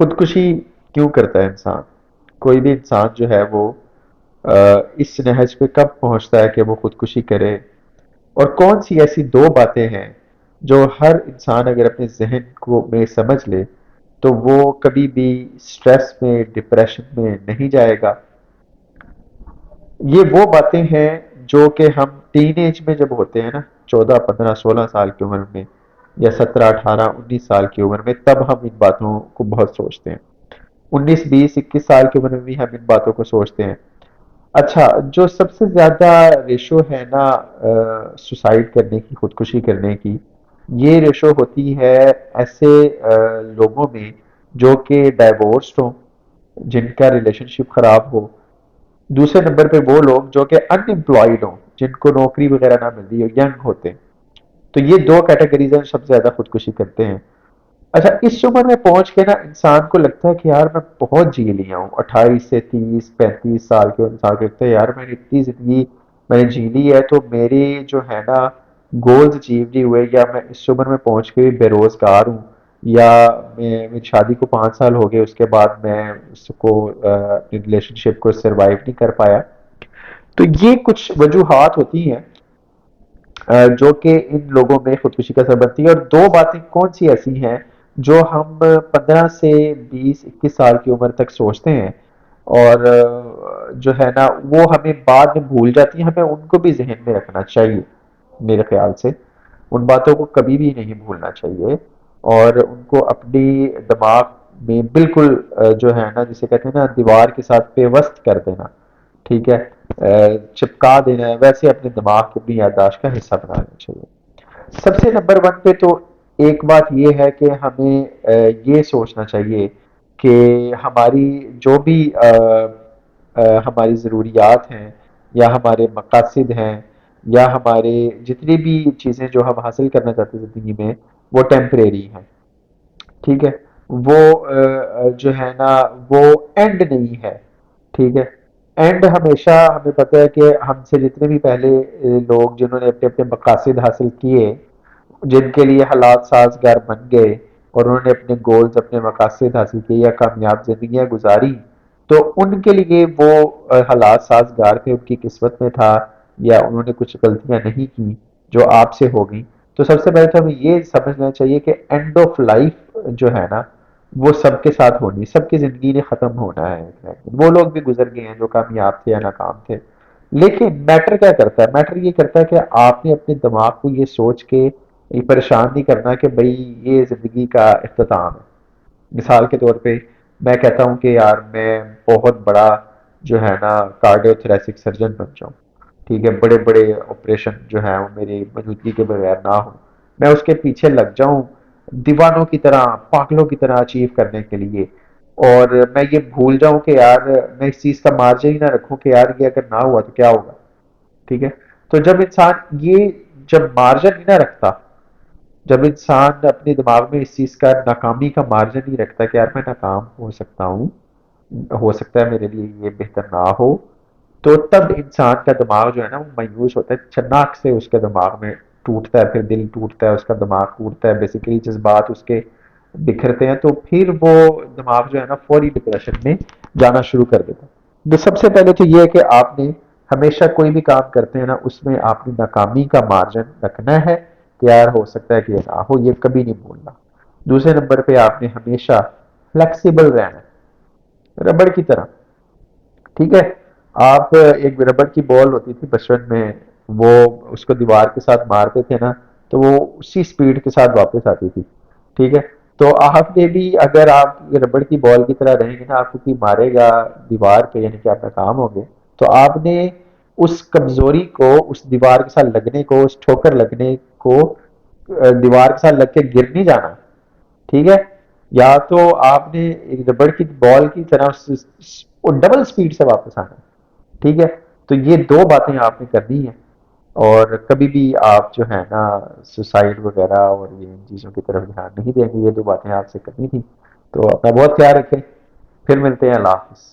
خودکشی کیوں کرتا ہے انسان؟ کوئی بھی انسان جو ہے وہ اس نہج پہ کب پہنچتا ہے کہ وہ خودکشی کرے؟ اور کون سی ایسی دو باتیں ہیں جو ہر انسان اگر اپنے ذہن کو میں سمجھ لے تو وہ کبھی بھی سٹریس میں، ڈپریشن میں نہیں جائے گا؟ یہ وہ باتیں ہیں جو کہ ہم ٹین ایج میں جب ہوتے ہیں نا، 14 15 16 سال کی عمر میں، یا 17 18 19 سال کی عمر میں، تب ہم ان باتوں کو بہت سوچتے ہیں۔ 19 20 21 سال کی عمر میں بھی ہم ان باتوں کو سوچتے ہیں۔ اچھا، جو سب سے زیادہ ریشو ہے نا سوسائڈ کرنے کی، خودکشی کرنے کی، یہ ریشو ہوتی ہے ایسے لوگوں میں جو کہ ڈائیورسڈ ہوں، جن کا ریلیشن شپ خراب ہو۔ دوسرے نمبر پہ وہ لوگ جو کہ ان امپلائڈ ہوں، جن کو نوکری وغیرہ نہ مل رہی ہو، ینگ ہوتے ہیں۔ تو یہ دو کیٹیگریز ہیں سب سے زیادہ خودکشی کرتے ہیں۔ اچھا، اس عمر میں پہنچ کے نا انسان کو لگتا ہے کہ یار میں بہت جی لیا ہوں، 28 سے 30 35 سال کے انسان کو لگتا ہے یار میں نے اتنی زندگی میں نے جی لی ہے، تو میرے جو ہے نا گولز اچیو نہیں ہوئے، یا میں اس عمر میں پہنچ کے بھی بے روزگار ہوں، یا میری شادی کو 5 سال ہو گئے، اس کے بعد میں اس کو اپنی ریلیشن شپ کو سروائیو نہیں کر پایا۔ تو یہ کچھ وجوہات ہوتی ہیں جو کہ ان لوگوں میں خودکشی کا سبب بنتی ہے۔ اور دو باتیں کون سی ایسی ہیں جو ہم 15 سے 20 21 سال کی عمر تک سوچتے ہیں، اور جو ہے نا وہ ہمیں بعد میں بھول جاتی ہیں، ہمیں ان کو بھی ذہن میں رکھنا چاہیے میرے خیال سے۔ ان باتوں کو کبھی بھی نہیں بھولنا چاہیے، اور ان کو اپنی دماغ میں بالکل جو ہے نا جسے کہتے ہیں نا دیوار کے ساتھ پیوست کر دینا، ٹھیک ہے، چپکا دینا ہے، ویسے اپنے دماغ کو اپنی یادداشت کا حصہ بنانا چاہیے۔ سب سے نمبر 1 پہ تو ایک بات یہ ہے کہ ہمیں یہ سوچنا چاہیے کہ ہماری جو بھی ہماری ضروریات ہیں، یا ہمارے مقاصد ہیں، یا ہمارے جتنی بھی چیزیں جو ہم حاصل کرنا چاہتے ہیں زندگی میں، وہ ٹیمپریری ہیں، ٹھیک ہے۔ وہ جو ہے نا وہ اینڈ نہیں ہے، ٹھیک ہے۔ اینڈ ہمیشہ ہمیں پتہ ہے کہ ہم سے جتنے بھی پہلے لوگ جنہوں نے اپنے اپنے مقاصد حاصل کیے، جن کے لیے حالات سازگار بن گئے، اور انہوں نے اپنے گولز، اپنے مقاصد حاصل کیے یا کامیاب زندگیاں گزاری، تو ان کے لیے وہ حالات سازگار تھے، ان کی قسمت میں تھا، یا انہوں نے کچھ غلطیاں نہیں کی جو آپ سے ہو گئیں۔ تو سب سے پہلے تو ہمیں یہ سمجھنا چاہیے کہ اینڈ آف لائف جو ہے نا وہ سب کے ساتھ ہونی، سب کی زندگی نے ختم ہونا ہے۔ وہ لوگ بھی گزر گئے ہیں جو کامیاب تھے یا ناکام تھے، لیکن میٹر کیا کرتا ہے؟ میٹر یہ کرتا ہے کہ آپ نے اپنے دماغ کو یہ سوچ کے یہ پریشان نہیں کرنا کہ بھئی یہ زندگی کا اختتام ہے۔ مثال کے طور پہ میں کہتا ہوں کہ یار میں بہت بڑا جو ہے نا کارڈیو تھریسک سرجن بن جاؤں، ٹھیک ہے، بڑے بڑے آپریشن جو ہیں وہ میری موجودگی کے بغیر نہ ہوں، میں اس کے پیچھے لگ جاؤں دیوانوں کی طرح، پاگلوں کی طرح اچیو کرنے کے لیے، اور میں یہ بھول جاؤں کہ یار میں اس چیز کا مارجن ہی نہ رکھوں کہ یار یہ اگر نہ ہوا تو کیا ہوگا، ٹھیک ہے۔ تو جب انسان یہ جب مارجن ہی نہ رکھتا، جب انسان اپنے دماغ میں اس چیز کا ناکامی کا مارجن نہیں رکھتا کہ یار میں ناکام ہو سکتا ہوں، ہو سکتا ہے میرے لیے یہ بہتر نہ ہو، تو تب انسان کا دماغ جو ہے نا وہ مایوس ہوتا ہے، چناک سے اس کے دماغ میں ٹوٹتا ہے، پھر دل ٹوٹتا ہے، اس کا دماغ ٹوٹتا ہے، بیسیکلی جذبات اس کے بکھرتے ہیں، تو پھر وہ دماغ جو ہے نا فوری ڈپریشن میں جانا شروع کر دیتا ہے۔ تو سب سے پہلے تو یہ ہے کہ آپ نے ہمیشہ کوئی بھی کام کرتے ہیں نا اس میں آپ نے ناکامی کا مارجن رکھنا ہے کہ یار ہو سکتا ہے کہ یہ نہ ہو، یہ کبھی نہیں بھولنا۔ دوسرے نمبر پہ آپ نے ہمیشہ فلیکسیبل رہنا ہے، ربڑ کی طرح، ٹھیک ہے۔ آپ ایک ربڑ کی بال ہوتی تھی بچپن میں، وہ اس کو دیوار کے ساتھ مارتے تھے نا تو وہ اسی سپیڈ کے ساتھ واپس آتی تھی، ٹھیک ہے۔ تو آپ نے بھی اگر آپ ربڑ کی بال کی طرح رہیں گے نا، آپ کو کوئی مارے گا دیوار پہ یعنی کہ آپ ناکام ہوں گے، تو آپ نے اس کمزوری کو، اس دیوار کے ساتھ لگنے کو، اس ٹھوکر لگنے کو، دیوار کے ساتھ لگ کے گر نہیں جانا، ٹھیک ہے۔ یا تو آپ نے ایک ربڑ کی بال کی طرح ڈبل سپیڈ سے واپس آنا، ٹھیک ہے۔ تو یہ دو باتیں آپ نے کرنی ہیں، اور کبھی بھی آپ جو ہے نا سوسائڈ وغیرہ اور یہ ان چیزوں کی طرف دھیان نہیں دیں گے، یہ دو باتیں آپ سے کرنی تھی۔ تو اپنا بہت خیال رکھیں، پھر ملتے ہیں، اللہ حافظ۔